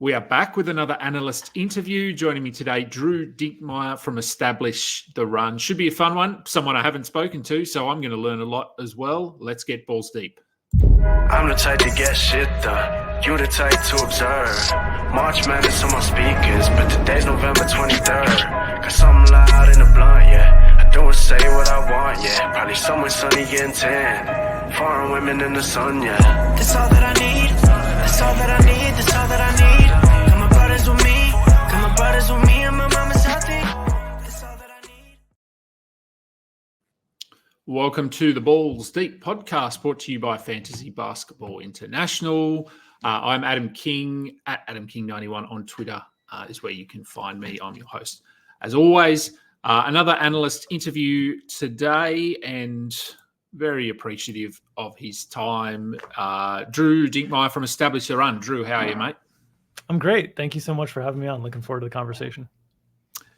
We are back with another analyst interview. Joining me today, Drew Dinkmeyer from Establish the Run. Should be a fun one. Someone I haven't spoken to, so I'm going to learn a lot as well. Let's get balls deep. I'm the type to get shit done. You the type to observe. March Madness on my speakers, but today's November 23rd. Got something loud in the blunt, yeah. I don't say what I want, yeah. Probably somewhere sunny getting tan. Foreign women in the sun, yeah. That's all that I need. That's all that I need. That's all that I need. Got my brothers with me. Got my brothers with me, and my mama's healthy. That's all that I need. Welcome to the Balls Deep podcast, brought to you by Fantasy Basketball International. I'm Adam King, at AdamKing91 on Twitter is where you can find me. I'm your host. As always, another analyst interview today, and very appreciative of his time. Drew Dinkmeyer from Establish the Run. Drew, how are you, mate? I'm great. Thank you so much for having me on. Looking forward to the conversation.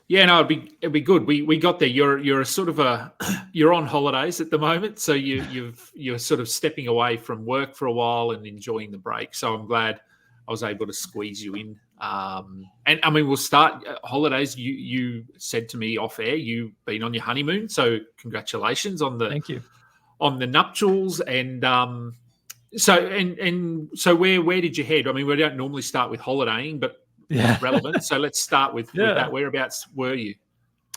Yeah, no, it'd be good. We got there. You're a sort of you're on holidays at the moment, so you're sort of stepping away from work for a while and enjoying the break. So I'm glad I was able to squeeze you in. And I mean, we'll start holidays. You said to me off air you've been on your honeymoon, so congratulations on the Thank you on the nuptials. And so where did you head? I mean, we don't normally start with holidaying, but yeah, relevant. So let's start with that. Whereabouts were you?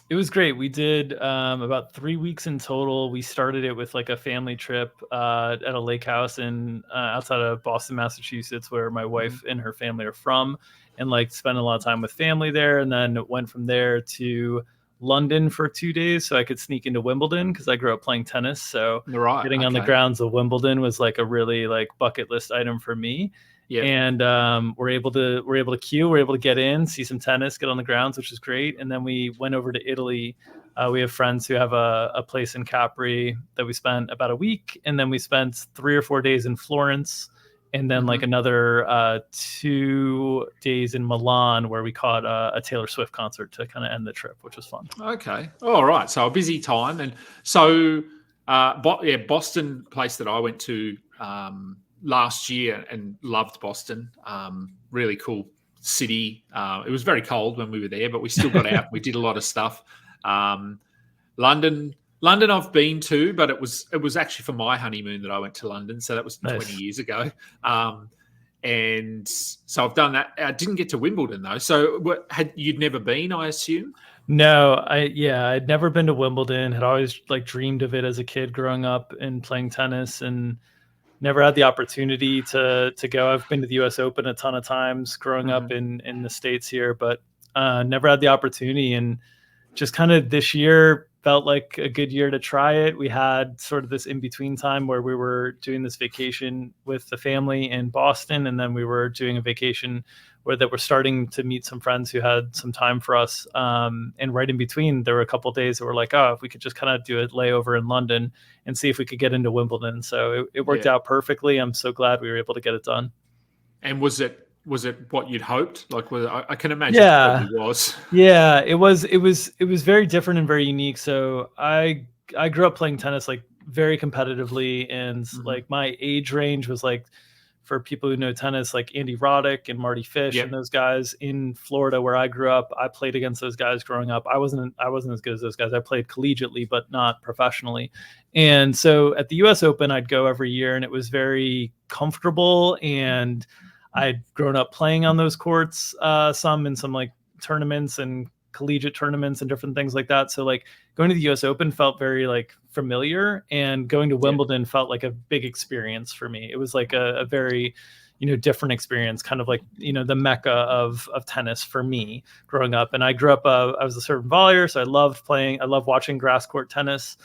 It was great. We did about 3 weeks in total. We started it with like a family trip at a lake house in outside of Boston, Massachusetts, where my wife and her family are from, and like spent a lot of time with family there. And then went from there to London for 2 days so I could sneak into Wimbledon because I grew up playing tennis. So getting on the grounds of Wimbledon was like a really like bucket list item for me. Yeah. And we're able to queue. We're able to get in, see some tennis, get on the grounds, which is great. And then we went over to Italy. We have friends who have a place in Capri that we spent about a week. And then we spent 3 or 4 days in Florence. And then like another 2 days in Milan where we caught a Taylor Swift concert to kind of end the trip, which was fun. Okay. All right. So a busy time. And so, Boston, place that I went to last year and loved Boston. Really cool city. It was very cold when we were there, but we still got out. We did a lot of stuff. London I've been to, but it was actually for my honeymoon that I went to London. So that was 20 years ago. And so I've done that. I didn't get to Wimbledon though. So you'd never been, I assume? No, I'd never been to Wimbledon. Had always like dreamed of it as a kid growing up and playing tennis, and never had the opportunity to go. I've been to the US Open a ton of times growing up in the States here, but never had the opportunity. And just kind of this year felt like a good year to try it. We had sort of this in-between time where we were doing this vacation with the family in Boston, and then we were doing a vacation where we're starting to meet some friends who had some time for us. And right in between, there were a couple of days that were like, oh, if we could just kind of do a layover in London and see if we could get into Wimbledon. So it worked out perfectly. I'm so glad we were able to get it done. And was it what you'd hoped? Like, I can imagine it probably was. Yeah, it was very different and very unique. So I grew up playing tennis like very competitively, and like my age range was like, for people who know tennis, like Andy Roddick and Marty Fish and those guys in Florida where I grew up. I played against those guys growing up. I wasn't as good as those guys. I played collegiately, but not professionally. And so at the US Open, I'd go every year, and it was very comfortable, and I'd grown up playing on those courts, some in some like tournaments and collegiate tournaments and different things like that. So like going to the US Open felt very like familiar, and going to Wimbledon felt like a big experience for me. It was like a very, different experience, kind of like, the mecca of tennis for me growing up. And I grew up, I was a serve and volleyer, so I loved watching grass court tennis.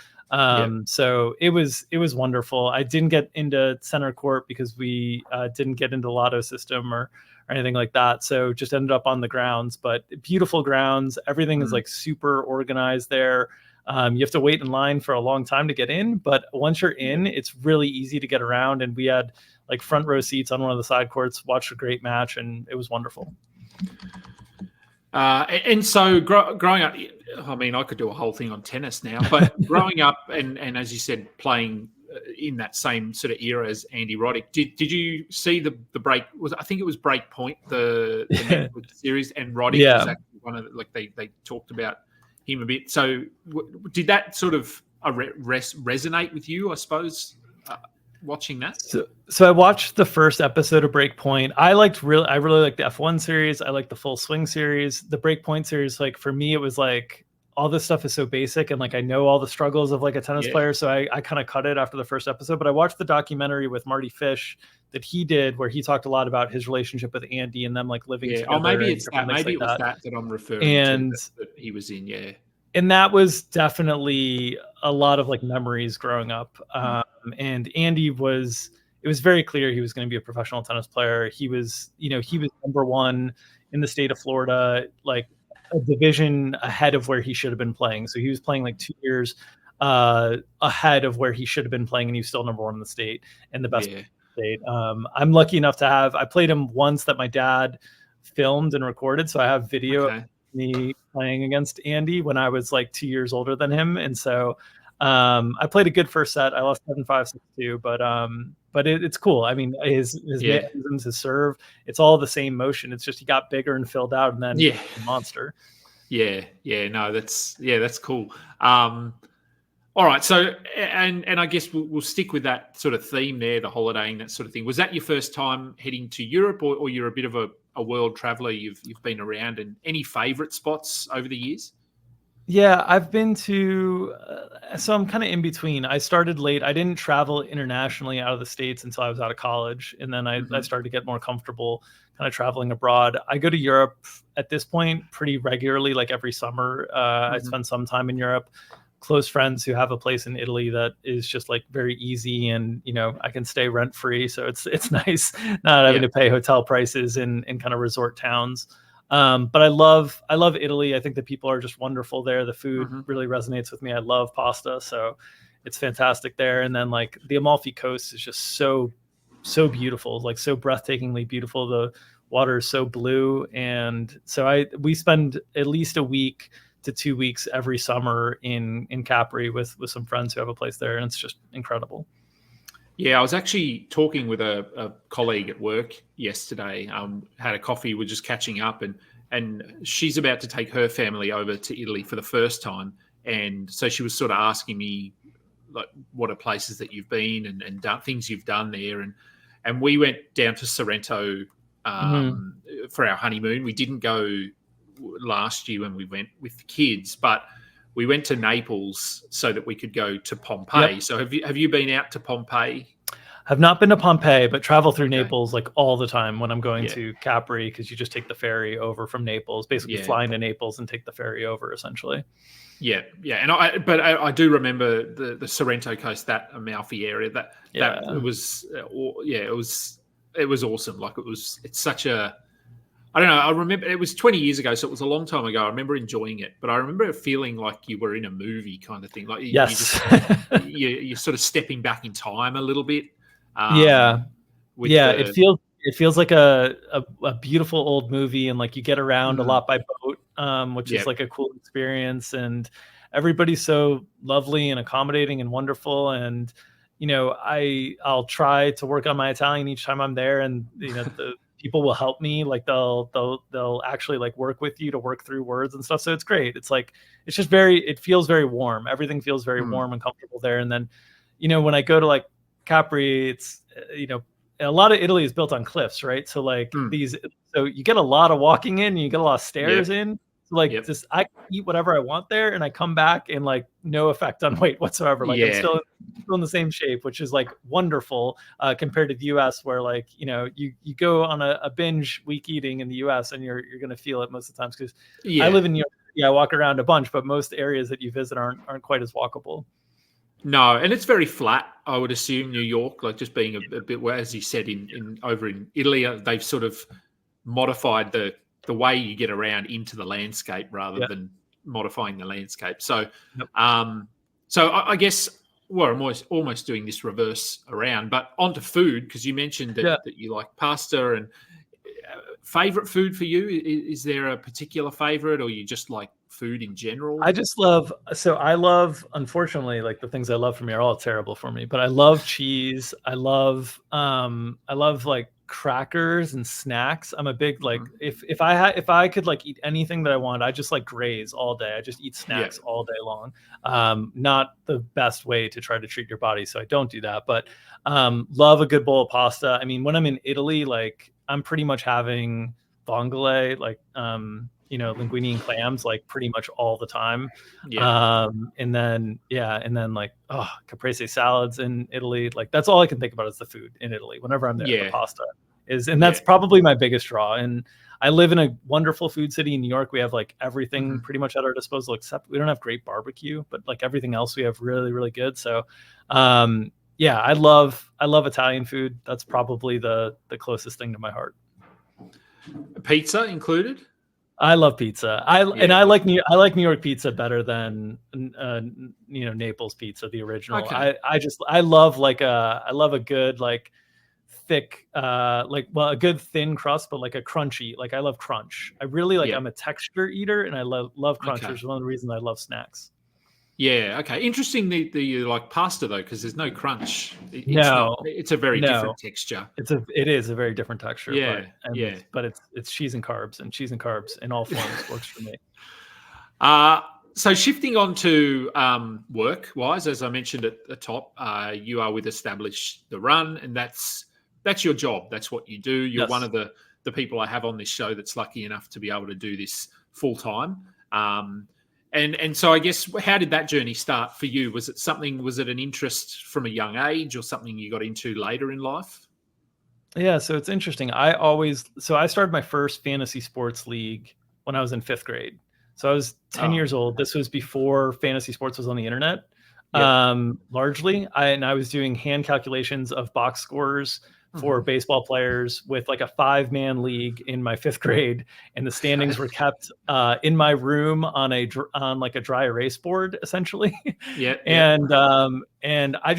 So it was wonderful. I didn't get into center court because we didn't get into lotto system or anything like that. So just ended up on the grounds, but beautiful grounds. Everything is like super organized there. You have to wait in line for a long time to get in, but once you're in, it's really easy to get around. And we had like front row seats on one of the side courts, watched a great match, and it was wonderful. And so growing up, I mean, I could do a whole thing on tennis now, but growing up and as you said, playing in that same sort of era as Andy Roddick. Did you see the break? I think it was Breakpoint, the Netflix series, and Roddick was actually one of they talked about him a bit. So did that sort of resonate with you, I suppose, watching that? So I watched the first episode of Breakpoint. I really liked the F1 series. I liked the Full Swing series. The Breakpoint series, like for me, it was like all this stuff is so basic, and like I know all the struggles of like a tennis player, so I kind of cut it after the first episode. But I watched the documentary with Marty Fish that he did, where he talked a lot about his relationship with Andy and them like living together. Oh, maybe it's that. Maybe it was that I'm referring to that he was in. Yeah. And that was definitely a lot of like memories growing up. And Andy it was very clear he was going to be a professional tennis player. He was number one in the state of Florida, like a division ahead of where he should have been playing. So he was playing like 2 years ahead of where he should have been playing, and he was still number one in the state and the best in the state. I'm lucky enough to I played him once that my dad filmed and recorded. So I have video of me playing against Andy when I was like 2 years older than him. And so I played a good first set. I lost 7-5, 6-2, but it's cool. I mean, his mechanisms, his serve, it's all the same motion. It's just he got bigger and filled out, and then a monster. No, that's cool. All right, so and I guess we'll stick with that sort of theme there, the holidaying, that sort of thing. Was that your first time heading to Europe, or you're a bit of a world traveller? You've been around, and any favourite spots over the years? Yeah, I've been to, so I'm kind of in between. I started late. I didn't travel internationally out of the States until I was out of college. And then I started to get more comfortable kind of traveling abroad. I go to Europe at this point pretty regularly, like every summer. I spend some time in Europe. Close friends who have a place in Italy that is just like very easy, and I can stay rent free. So it's nice not having to pay hotel prices in kind of resort towns. But I love Italy. I think the people are just wonderful there. The food really resonates with me. I love pasta, so it's fantastic there. And then like the Amalfi Coast is just so beautiful, like so breathtakingly beautiful. The water is so blue, and so we spend at least a week to 2 weeks every summer in Capri with some friends who have a place there, and it's just incredible. Yeah, I was actually talking with a colleague at work yesterday. Had a coffee, we're just catching up, and she's about to take her family over to Italy for the first time. And so she was sort of asking me, like, what are places that you've been and done, things you've done there. And we went down to Sorrento for our honeymoon. We didn't go last year when we went with the kids, but we went to Naples so that we could go to Pompeii. Yep. So have you been out to Pompeii? I've not been to Pompeii, but travel through Naples like all the time when I'm going to Capri, because you just take the ferry over from Naples, basically flying to Naples and take the ferry over essentially. Yeah. And I do remember the Sorrento coast, that Amalfi area, that it was awesome. Like it's such a, I don't know. I remember it was 20 years ago, so it was a long time ago. I remember enjoying it, but I remember feeling like you were in a movie kind of thing. Like you're sort of stepping back in time a little bit. It feels like a beautiful old movie, and like you get around a lot by boat, which is like a cool experience, and everybody's so lovely and accommodating and wonderful. And I'll try to work on my Italian each time I'm there, and the people will help me. Like they'll actually like work with you to work through words and stuff. So it's great. It's like, it's just it feels very warm. Everything feels very warm and comfortable there. And then, when I go to like Capri, it's, a lot of Italy is built on cliffs, right? So like so you get a lot of walking in, and you get a lot of stairs in. So like just I can eat whatever I want there, and I come back and like no effect on weight whatsoever. Like I'm still in the same shape, which is like wonderful compared to the US, where like you go on a binge week eating in the US, and you're gonna feel it most of the times, because I live in New York. I walk around a bunch, but most areas that you visit aren't quite as walkable. No, and it's very flat, I would assume, New York, like just being a bit, well, as you said, over in Italy, they've sort of modified the way you get around into the landscape rather than modifying the landscape. So, so I guess I'm almost doing this reverse around, but onto food, because you mentioned that you like pasta, and favorite food for you? Is there a particular favorite, or you just like food in general? Unfortunately, like the things I love for me are all terrible for me, but I love cheese. I love like crackers and snacks. I'm a big, like, if I could like eat anything that I want, I just like graze all day. I just eat snacks all day long. Not the best way to try to treat your body, so I don't do that, but love a good bowl of pasta. I mean, when I'm in Italy, like I'm pretty much having vongole, like linguine and clams, like pretty much all the time. And then like caprese salads in Italy. Like that's all I can think about is the food in Italy. Whenever I'm there, the pasta is, and that's probably my biggest draw. And I live in a wonderful food city in New York. We have like everything pretty much at our disposal, except we don't have great barbecue, but like everything else we have really, really good. So I love Italian food. That's probably the closest thing to my heart. Pizza included? I love pizza. I like New York pizza better than Naples pizza, the original. Okay. I love a good like thick a good thin crust, but like a crunchy. Like I love crunch. I really like. I'm a texture eater, and I love crunch. Okay. Which is one of the reasons I love snacks. Yeah. Okay. Interesting. You like pasta though, because there's no crunch. It's a very different texture. It is a very different texture. Yeah. But it's cheese and carbs, in all forms works for me. So shifting on to work-wise, as I mentioned at the top, you are with Establish the Run, and that's your job. That's what you do. You're one of the people I have on this show that's lucky enough to be able to do this full time. And so I guess, how did that journey start for you? Was it an interest from a young age, or something you got into later in life? Yeah, so it's interesting. I started my first fantasy sports league when I was in 5th grade. So I was 10 years old. This was before fantasy sports was on the internet, largely. I was doing hand calculations of box scores for baseball players with like a 5-man league in my 5th grade, and the standings were kept in my room on like a dry erase board, essentially. And I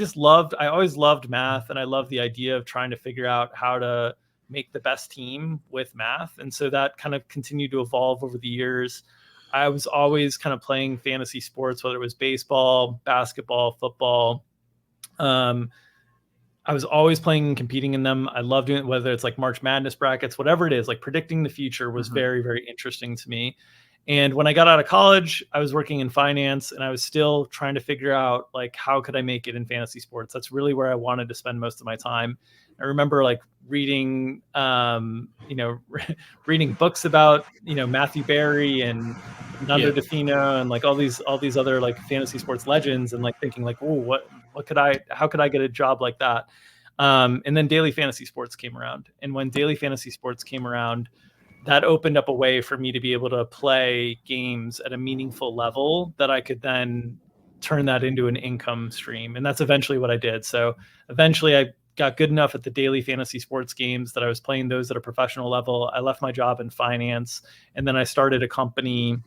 always loved math, and I loved the idea of trying to figure out how to make the best team with math. And so that kind of continued to evolve over the years. I was always kind of playing fantasy sports, whether it was baseball, basketball, football. I was always playing and competing in them. I love doing it, whether it's like March Madness brackets, whatever it is. Like predicting the future was very, very interesting to me. And when I got out of college, I was working in finance, and I was still trying to figure out like how could I make it in fantasy sports. That's really where I wanted to spend most of my time. I remember like reading, reading books about Matthew Berry and Nando DeFino and like all these other like fantasy sports legends, and like thinking like, oh, how could I get a job like that? And then daily fantasy sports came around. And when daily fantasy sports came around, that opened up a way for me to be able to play games at a meaningful level that I could then turn that into an income stream. And that's eventually what I did. So eventually I got good enough at the daily fantasy sports games that I was playing those at a professional level. I left my job in finance, and then I started a company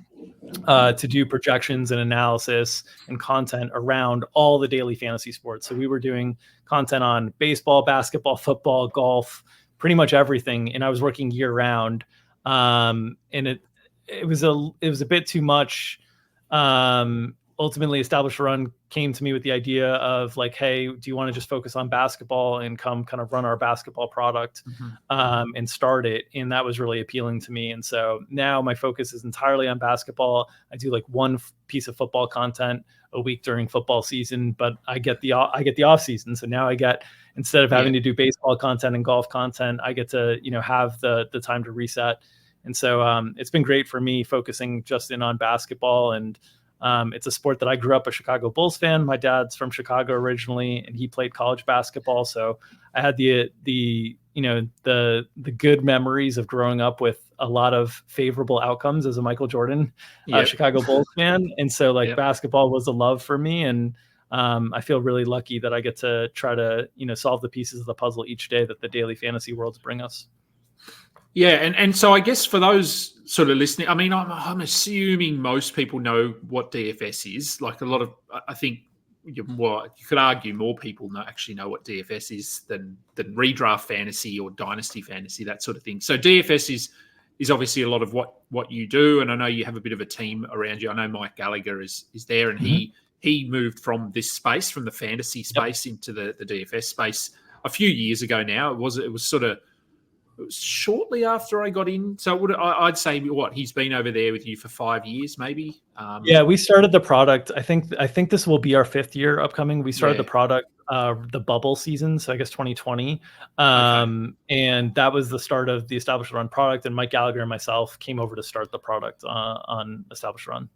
to do projections and analysis and content around all the daily fantasy sports. So we were doing content on baseball, basketball, football, golf, pretty much everything. And I was working year round. And it was a bit too much. Ultimately, Establish Run came to me with the idea of like, hey, do you want to just focus on basketball and come kind of run our basketball product and start it? And that was really appealing to me. And so now my focus is entirely on basketball. I do like one piece of football content a week during football season, but I get the off season. So now instead of having to do baseball content and golf content, I get to, have the time to reset. And so it's been great for me focusing just in on basketball. And it's a sport that I grew up a Chicago Bulls fan. My dad's from Chicago originally, and he played college basketball. So I had the good memories of growing up with a lot of favorable outcomes as a Michael Jordan Chicago Bulls fan. And so basketball was a love for me. And I feel really lucky that I get to try to, solve the pieces of the puzzle each day that the daily fantasy worlds bring us. Yeah, and so I guess for those sort of listening, I mean, I'm assuming most people know what DFS is. Like a lot of, I think, you could argue more people actually know what DFS is than redraft fantasy or dynasty fantasy, that sort of thing. So DFS is obviously a lot of what you do, and I know you have a bit of a team around you. I know Mike Gallagher is there, and he moved from this space, from the fantasy space into the DFS space a few years ago now. It was sort of shortly after I got in. So I'd say he's been over there with you for 5 years, maybe. Yeah, we started the product. I think this will be our 5th year upcoming. We started the product the bubble season, so I guess 2020. And that was the start of the Established Run product. And Mike Gallagher and myself came over to start the product on Established Run.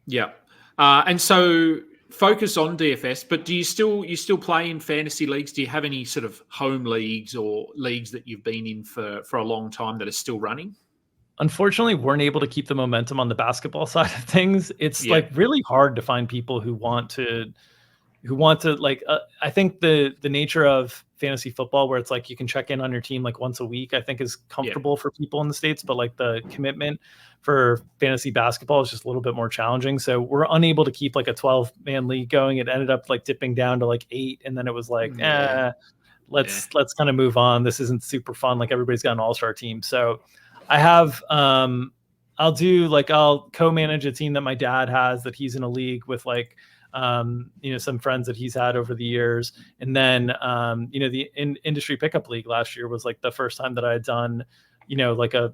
Yeah. And so focus on DFS, but you still play in fantasy leagues? Do you have any sort of home leagues or leagues that you've been in for a long time that are still running? Unfortunately, weren't able to keep the momentum on the basketball side of things. It's like really hard to find people who want to like, I think the nature of fantasy football, where it's like you can check in on your team like once a week, I think is comfortable for people in the States, but like the commitment for fantasy basketball is just a little bit more challenging. So we're unable to keep like a 12-man league going. It ended up like dipping down to like 8. And then it was like, let's kind of move on. This isn't super fun. Like everybody's got an all-star team. So I have, I'll co-manage a team that my dad has that he's in a league with like, some friends that he's had over the years. And then, the industry pickup league last year was like the first time that I had done, like an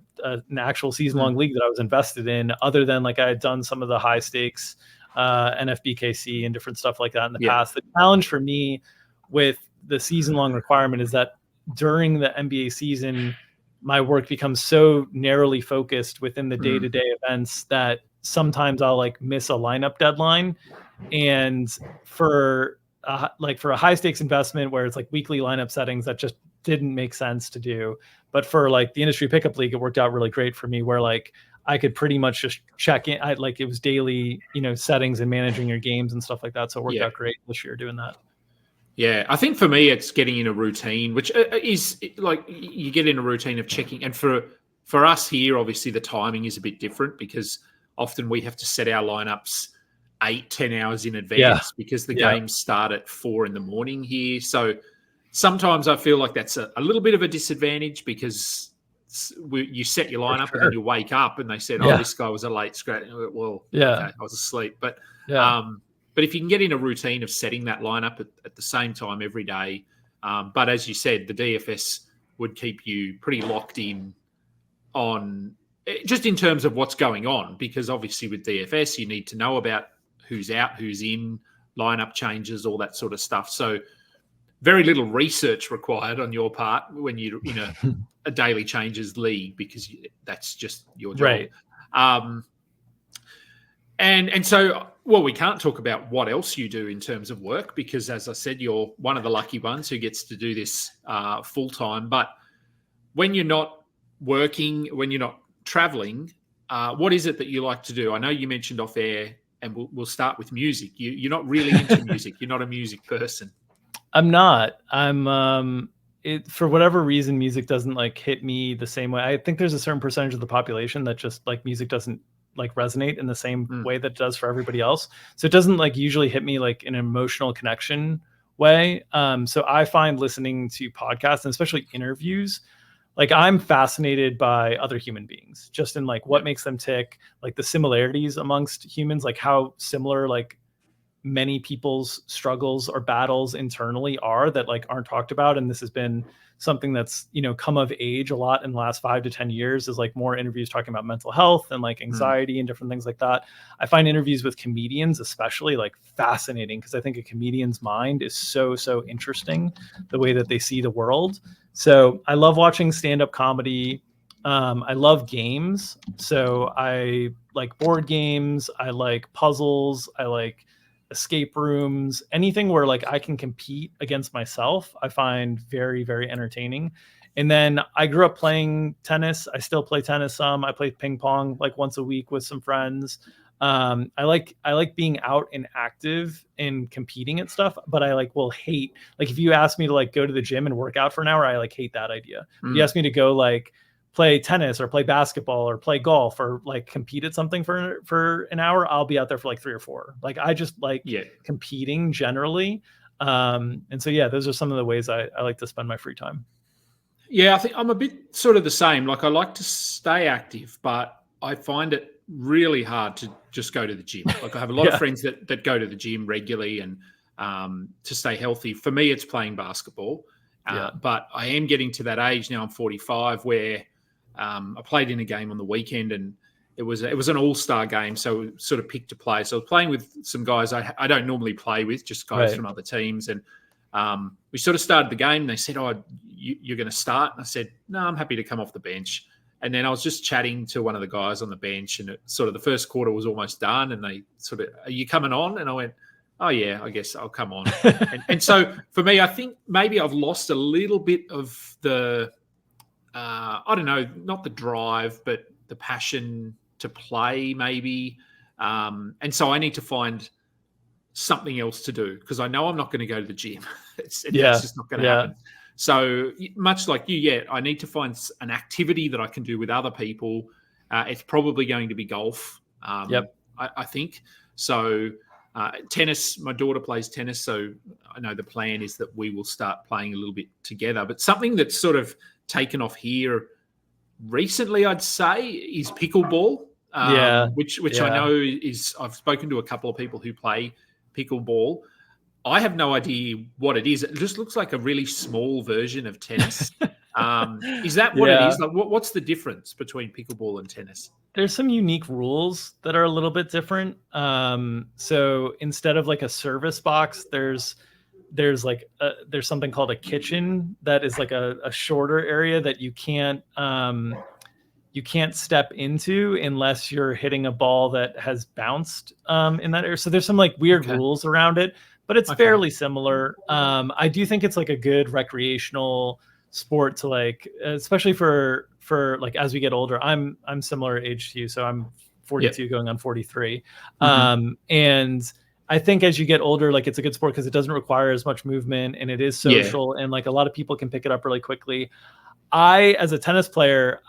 actual season long league that I was invested in, other than like I had done some of the high stakes, NFBKC and different stuff like that in the past. The challenge for me with the season long requirement is that during the NBA season, my work becomes so narrowly focused within the day-to-day events that sometimes I'll like miss a lineup deadline. And for a high stakes investment where it's like weekly lineup settings, that just didn't make sense to do. But for like the industry pickup league, it worked out really great for me, where like I could pretty much just check in. It was daily, settings and managing your games and stuff like that. So it worked out great this year doing that. Yeah, I think for me, it's getting in a routine, which is like you get in a routine of checking. And for us here, obviously the timing is a bit different because often we have to set our lineups 8-10 hours in advance because the games start at 4 a.m. here. So sometimes I feel like that's a little bit of a disadvantage because you set your lineup and then you wake up and they said, this guy was a late scratch. Well, okay, I was asleep. But but if you can get in a routine of setting that lineup at the same time every day, but as you said, the DFS would keep you pretty locked in on just in terms of what's going on, because obviously with DFS, you need to know about who's out, who's in, lineup changes, all that sort of stuff. So very little research required on your part when you're in a daily changes league, because that's just your job. Right. And so, well, we can't talk about what else you do in terms of work because, as I said, you're one of the lucky ones who gets to do this full time. But when you're not working, when you're not traveling, what is it that you like to do? I know you mentioned off air, and we'll start with music. You're not really into music. You're not a music person. I'm not. For whatever reason, music doesn't like hit me the same way. I think there's a certain percentage of the population that just like music doesn't like resonate in the same way that it does for everybody else. So it doesn't like usually hit me like an emotional connection way. So I find listening to podcasts and especially interviews, like I'm fascinated by other human beings, just in like what makes them tick, like the similarities amongst humans, like how similar like many people's struggles or battles internally are that like aren't talked about. And this has been something that's, come of age a lot in the last 5 to 10 years, is like more interviews talking about mental health and like anxiety and different things like that. I find interviews with comedians especially like fascinating because I think a comedian's mind is so interesting, the way that they see the world. So I love watching stand-up comedy. I love games. So I like board games. I like puzzles. I like escape rooms, anything where like I can compete against myself, I find very, very entertaining. And then I grew up playing tennis. I still play tennis some. I play ping pong like once a week with some friends. I like being out and active and competing at stuff, but I like will hate, like if you ask me to like go to the gym and work out for an hour, I like hate that idea. If you ask me to go like play tennis or play basketball or play golf or like compete at something for an hour, I'll be out there for like 3 or 4. Like I just like competing generally. And so, yeah, those are some of the ways I like to spend my free time. Yeah, I think I'm a bit sort of the same. Like I like to stay active, but I find it really hard to just go to the gym. Like I have a lot of friends that go to the gym regularly and to stay healthy. For me, it's playing basketball. But I am getting to that age now. I'm 45 where I played in a game on the weekend and it was an all-star game. So we sort of picked a play. So I was playing with some guys I don't normally play with, just guys from other teams. And we sort of started the game and they said, "Oh, you're going to start?" And I said, "No, I'm happy to come off the bench." And then I was just chatting to one of the guys on the bench and it sort of the first quarter was almost done. And they sort of, "Are you coming on?" And I went, "Oh yeah, I guess I'll come on." and so for me, I think maybe I've lost a little bit of the, I don't know, not the drive, but the passion to play maybe. And so I need to find something else to do because I know I'm not going to go to the gym. It's just not going to happen. So much like you, I need to find an activity that I can do with other people. It's probably going to be golf. I think so. Tennis, my daughter plays tennis, so I know the plan is that we will start playing a little bit together. But something that's sort of taken off here recently, I'd say, is pickleball. Which I know is, I've spoken to a couple of people who play pickleball. I have no idea what it is. It just looks like a really small version of tennis. Is that what it is? Like, what's the difference between pickleball and tennis? There's some unique rules that are a little bit different. So instead of like a service box, there's something called a kitchen that is like a shorter area that you can't step into unless you're hitting a ball that has bounced in that area. So there's some like weird rules around it, but it's fairly similar. I do think it's like a good recreational sport to like, especially for like as we get older. I'm similar age to you, so I'm 42 going on 43. And I think as you get older, like it's a good sport because it doesn't require as much movement and it is social and like a lot of people can pick it up really quickly. As a tennis player,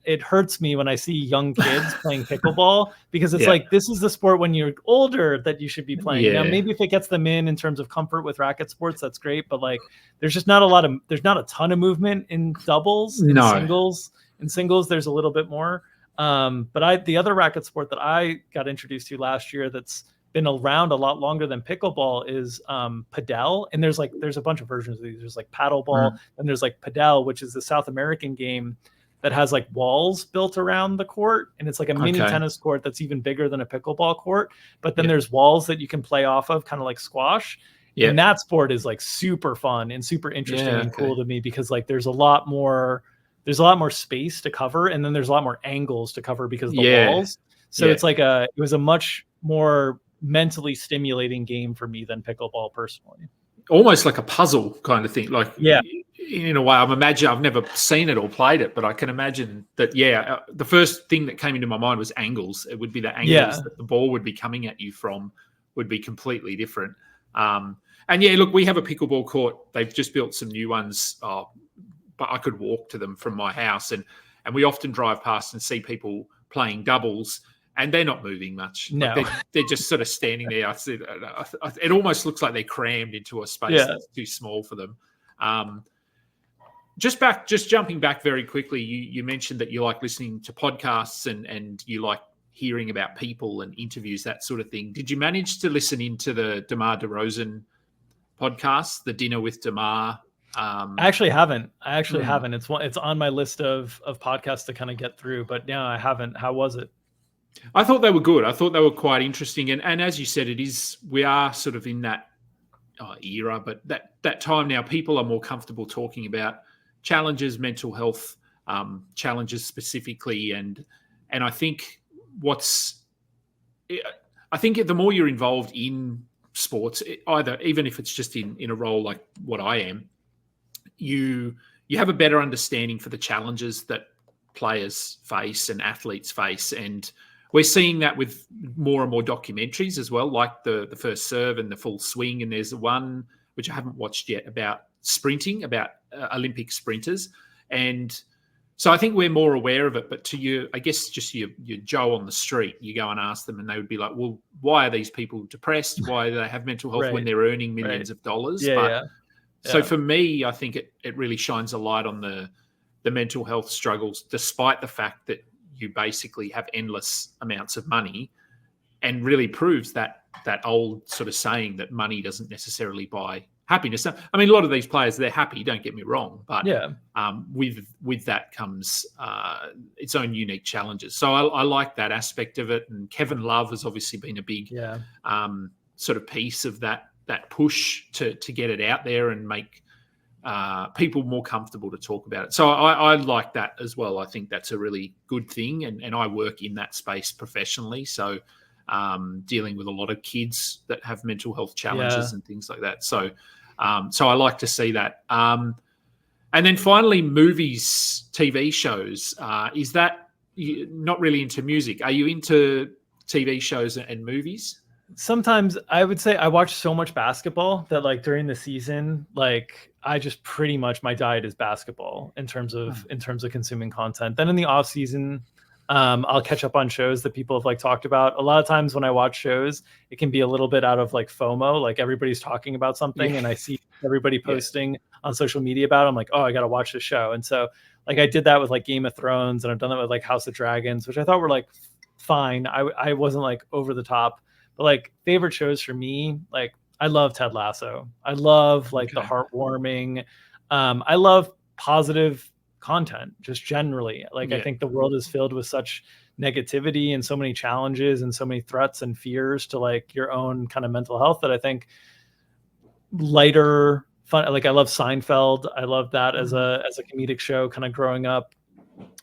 it hurts me when I see young kids playing pickleball because it's like, this is the sport when you're older that you should be playing. Now, maybe if it gets them in terms of comfort with racket sports, that's great. But like, there's just not a ton of movement in doubles, in singles, there's a little bit more. But the other racket sport that I got introduced to last year that's been around a lot longer than pickleball is padel. And there's a bunch of versions of these. There's like paddleball and there's like padel, which is the South American game that has like walls built around the court. And it's like a mini tennis court that's even bigger than a pickleball court. But then there's walls that you can play off of, kind of like squash. And that sport is like super fun and super interesting and cool to me because like there's a lot more space to cover. And then there's a lot more angles to cover because of the walls. So it's like it was a much more mentally stimulating game for me than pickleball personally. Almost like a puzzle kind of thing. Like, in a way, I've never seen it or played it, but I can imagine that, the first thing that came into my mind was angles. It would be the angles that the ball would be coming at you from would be completely different. And look, we have a pickleball court. They've just built some new ones, but I could walk to them from my house. And we often drive past and see people playing doubles, and they're not moving much. No. Like they're just sort of standing there. It almost looks like they're crammed into a space that's too small for them. Just jumping back very quickly, you mentioned that you like listening to podcasts and you like hearing about people and interviews, that sort of thing. Did you manage to listen into the DeMar DeRozan podcast, The Dinner with DeMar? I actually haven't. It's on my list of podcasts to kind of get through, but no, I haven't. How was it? I thought they were good. I thought they were quite interesting. And as you said, we are sort of in that era, but that time now, people are more comfortable talking about challenges, mental health challenges specifically. And I think the more you're involved in sports, even if it's just in a role like what I am, you have a better understanding for the challenges that players face and athletes face. And we're seeing that with more and more documentaries as well, like the First Serve and the Full Swing. And there's one, which I haven't watched yet, about sprinting, about Olympic sprinters. And So I think we're more aware of it, but to you, I guess just your Joe on the street, you go and ask them and they would be like, well, why are these people depressed? Why do they have mental health when they're earning millions of dollars? So for me, I think it really shines a light on the mental health struggles, despite the fact that you basically have endless amounts of money, and really proves that old sort of saying that money doesn't necessarily buy happiness. I mean, a lot of these players, they're happy, don't get me wrong, but with that comes its own unique challenges. So I like that aspect of it. And Kevin Love has obviously been a big sort of piece of that push to get it out there and make people more comfortable to talk about it. So I like that as well. I think that's a really good thing. And I work in that space professionally. So dealing with a lot of kids that have mental health challenges and things like that. So I like to see that. And then finally, movies, TV shows. Is that not really into music? Are you into TV shows and movies? Sometimes I would say I watch so much basketball that like during the season, like I just pretty much my diet is basketball in terms of consuming content. Then in the off season, I'll catch up on shows that people have like talked about. A lot of times when I watch shows, it can be a little bit out of like FOMO, like everybody's talking about something and I see everybody posting on social media about it. I'm like, oh, I got to watch the show. And so like I did that with like Game of Thrones, and I've done that with like House of Dragons, which I thought were like fine. I wasn't like over the top. But like favorite shows for me, like I love Ted Lasso. I love like the heartwarming. I love positive content just generally. Like I think the world is filled with such negativity and so many challenges and so many threats and fears to like your own kind of mental health that I think lighter fun. Like I love Seinfeld. I love that as a comedic show kind of growing up.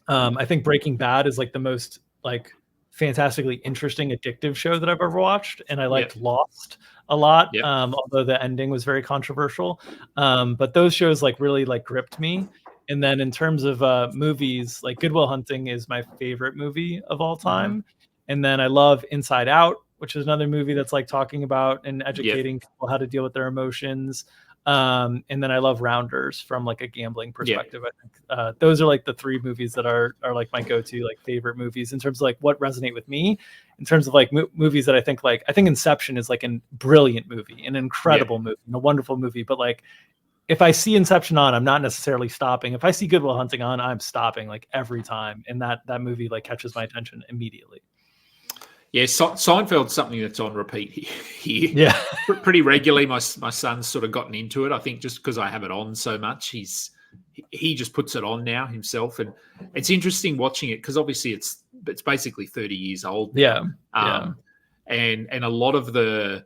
I think Breaking Bad is like the most like fantastically interesting, addictive show that I've ever watched. And I liked Lost a lot, although the ending was very controversial. But those shows like really like gripped me. And then in terms of movies, like Good Will Hunting is my favorite movie of all time. And then I love Inside Out, which is another movie that's like talking about and educating people how to deal with their emotions. And then I love Rounders from like a gambling perspective. I think those are like the three movies that are like my go-to like favorite movies in terms of like what resonate with me. In terms of like movies that I think Inception is like a brilliant movie, an incredible movie, a wonderful movie. But like if I see Inception on, I'm not necessarily stopping. If I see Good Will Hunting on, I'm stopping like every time, and that movie like catches my attention immediately. Yeah, Seinfeld's something that's on repeat here. Yeah, pretty regularly. My son's sort of gotten into it. I think just because I have it on so much, he just puts it on now himself, and it's interesting watching it because obviously it's basically 30 years old now. And a lot of the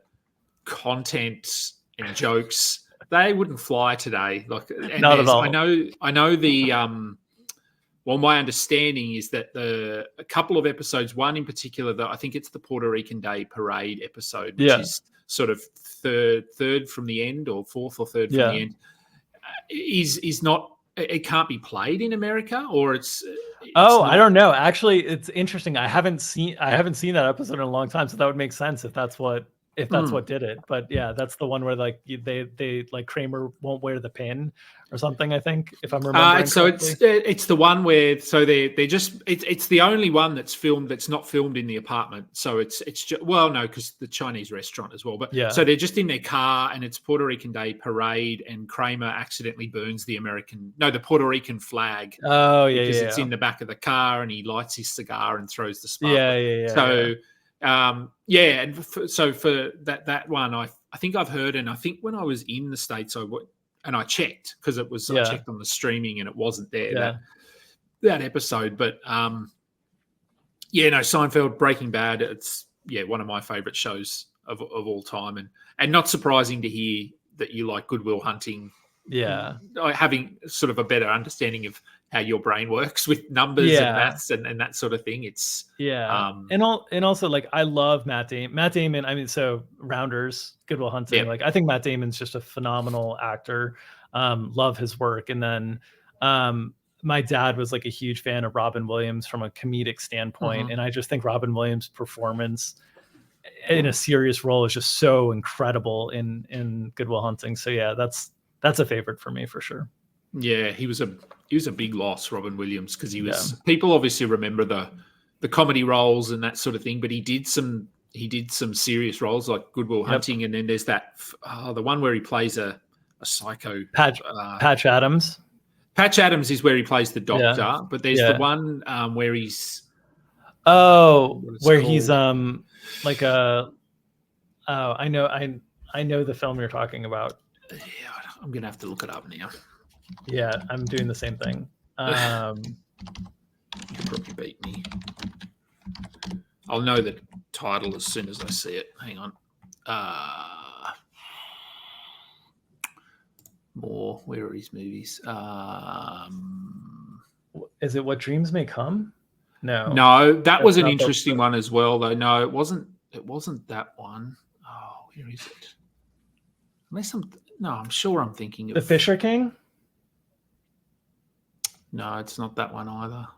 content and jokes they wouldn't fly today. Like not at all. I know the. Well, my understanding is that a couple of episodes, one in particular, I think it's the Puerto Rican Day Parade episode, which is sort of third from the end or fourth or third from the end, is not. It can't be played in America, or it's not. I don't know. Actually, it's interesting. I haven't seen that episode in a long time, so that would make sense if that's what did it. But yeah, that's the one where like they like Kramer won't wear the pin or something, I think, if I'm remembering so correctly. it's the one where they're just it's the only one that's not filmed in the apartment. So it's just, well, no, because the Chinese restaurant as well. But so they're just in their car and it's Puerto Rican Day Parade, and Kramer accidentally burns the Puerto Rican flag. Oh yeah, because it's in the back of the car, and he lights his cigar and throws the spark. And so for that one, I think I've heard, and I think when I was in the States, I checked because it was I checked on the streaming and it wasn't there that episode. But Seinfeld, Breaking Bad, it's one of my favorite shows of all time, and not surprising to hear that you like Good Will Hunting. Yeah, having sort of a better understanding of how your brain works with numbers and maths and that sort of thing. It's and also like I love Matt Damon. I mean, so Rounders, Good Will Hunting. Like I think Matt Damon's just a phenomenal actor. Love his work. And then my dad was like a huge fan of Robin Williams from a comedic standpoint, and I just think Robin Williams' performance in a serious role is just so incredible in Good Will Hunting. So yeah, that's a favorite for me for sure. Yeah, he was a big loss, Robin Williams, because he was. People obviously remember the comedy roles and that sort of thing, but he did some serious roles like Good Will Hunting, and then there's that the one where he plays a psycho. Patch Adams. Patch Adams is where he plays the doctor, but there's the one where he's he's like a I know the film you're talking about. Yeah, I'm gonna have to look it up now. Yeah, I'm doing the same thing. You could probably beat me. I'll know the title as soon as I see it. Hang on. Where are his movies? Is it What Dreams May Come? No, that was an interesting one as well, though. No, it wasn't that one. Oh, where is it? I'm sure I'm thinking of The Fisher King. No, it's not that one either.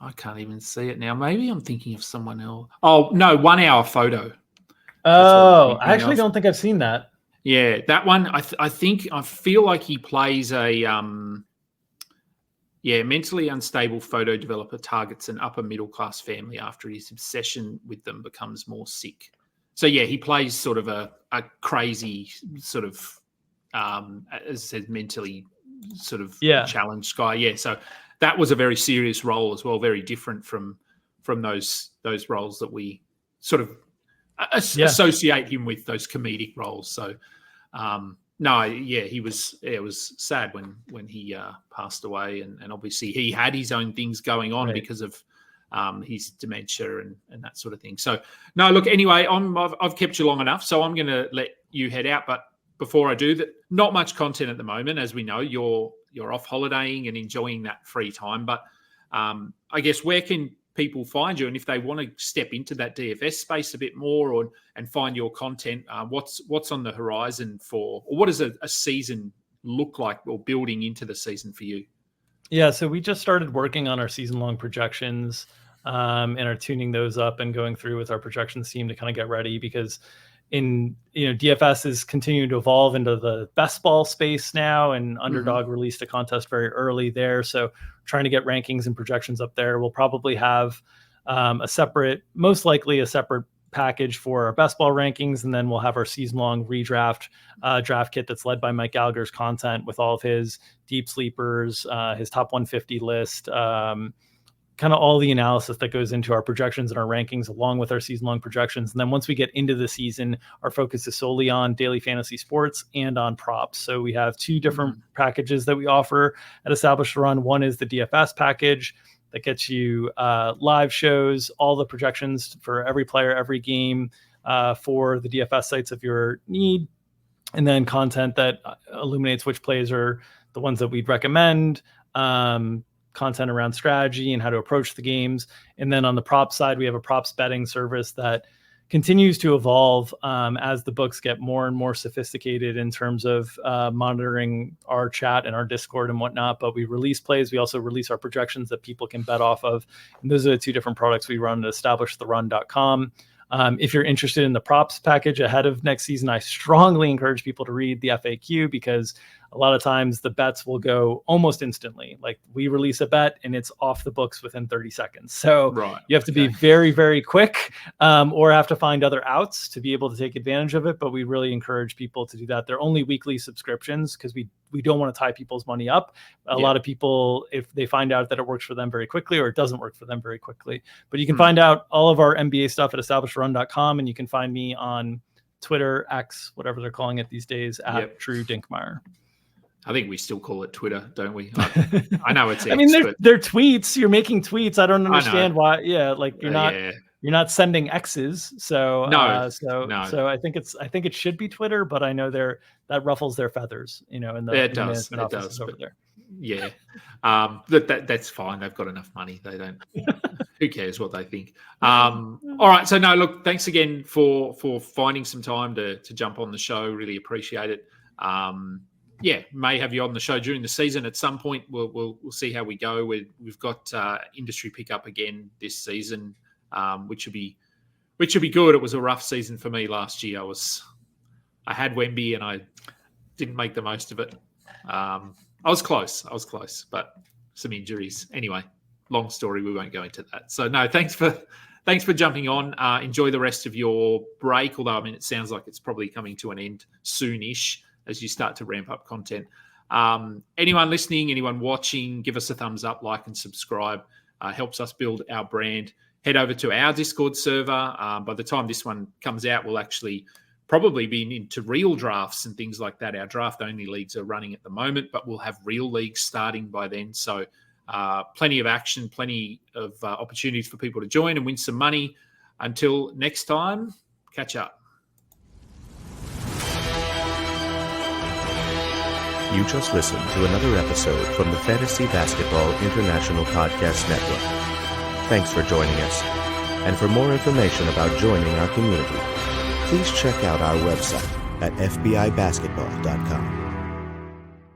I can't even see it now. Maybe I'm thinking of someone else. Oh no, 1 Hour Photo. Oh, I actually don't think I've seen that. Yeah, that one. I feel like he plays a mentally unstable photo developer targets an upper middle class family after his obsession with them becomes more sick. So yeah, he plays sort of a crazy sort of as I said, mentally sort of challenged guy. Yeah, so that was a very serious role as well, very different from those roles that we sort of associate him with, those comedic roles. So it was sad when he passed away, and obviously he had his own things going on because of his dementia and that sort of thing. So no, look, anyway, I've kept you long enough, so I'm going to let you head out. But before I do that, not much content at the moment, as we know. You're off holidaying and enjoying that free time. But I guess where can people find you, and if they want to step into that DFS space a bit more and find your content, what's on the horizon or what does a season look like, or building into the season for you? Yeah, so we just started working on our season-long projections and are tuning those up and going through with our projections team to kind of get ready, because DFS is continuing to evolve into the best ball space now, and Underdog released a contest very early there. So trying to get rankings and projections up there. We'll probably have most likely a separate package for our best ball rankings, and then we'll have our season-long redraft draft kit that's led by Mike Gallagher's content with all of his deep sleepers, his top 150 list, kind of all the analysis that goes into our projections and our rankings, along with our season-long projections. And then once we get into the season, our focus is solely on daily fantasy sports and on props. So we have two different packages that we offer at Establish the Run. One is the DFS package that gets you live shows, all the projections for every player, every game for the DFS sites of your need, and then content that illuminates which plays are the ones that we'd recommend, content around strategy and how to approach the games. And then on the props side, we have a props betting service that continues to evolve as the books get more and more sophisticated in terms of monitoring our chat and our Discord and whatnot. But we release plays. We also release our projections that people can bet off of. And those are the two different products we run at establishtherun.com. If you're interested in the props package ahead of next season, I strongly encourage people to read the FAQ, because a lot of times the bets will go almost instantly. Like, we release a bet and it's off the books within 30 seconds. So you have to be very, very quick, or have to find other outs to be able to take advantage of it. But we really encourage people to do that. They're only weekly subscriptions because we don't want to tie people's money up. A lot of people, if they find out that it works for them very quickly, or it doesn't work for them very quickly. But you can find out all of our NBA stuff at establishtherun.com, and you can find me on Twitter, X, whatever they're calling it these days, at True Dinkmeyer. I think we still call it Twitter, don't we? I know it's X, I mean, they're tweets. You're making tweets. I don't understand why. Yeah, like you're not sending X's. So no. So I think it should be Twitter, but I know that ruffles their feathers, in the management offices over there. Yeah, that's fine. They've got enough money. They don't. Who cares what they think? All right. So no, look. Thanks again for finding some time to jump on the show. Really appreciate it. May have you on the show during the season at some point. We'll see how we go. We've got industry pickup again this season, which will be good. It was a rough season for me last year. I had Wemby and I didn't make the most of it. I was close, but some injuries. Anyway, long story. We won't go into that. So no, thanks for jumping on. Enjoy the rest of your break. Although, I mean, it sounds like it's probably coming to an end soonish as you start to ramp up content. Anyone listening, anyone watching, give us a thumbs up, like and subscribe. Helps us build our brand. Head over to our Discord server. By the time this one comes out, we'll actually probably be into real drafts and things like that. Our draft-only leagues are running at the moment, but we'll have real leagues starting by then. So plenty of action, plenty of opportunities for people to join and win some money. Until next time, catch up. You just listened to another episode from the Fantasy Basketball International Podcast Network. Thanks for joining us. And for more information about joining our community, please check out our website at fbibasketball.com.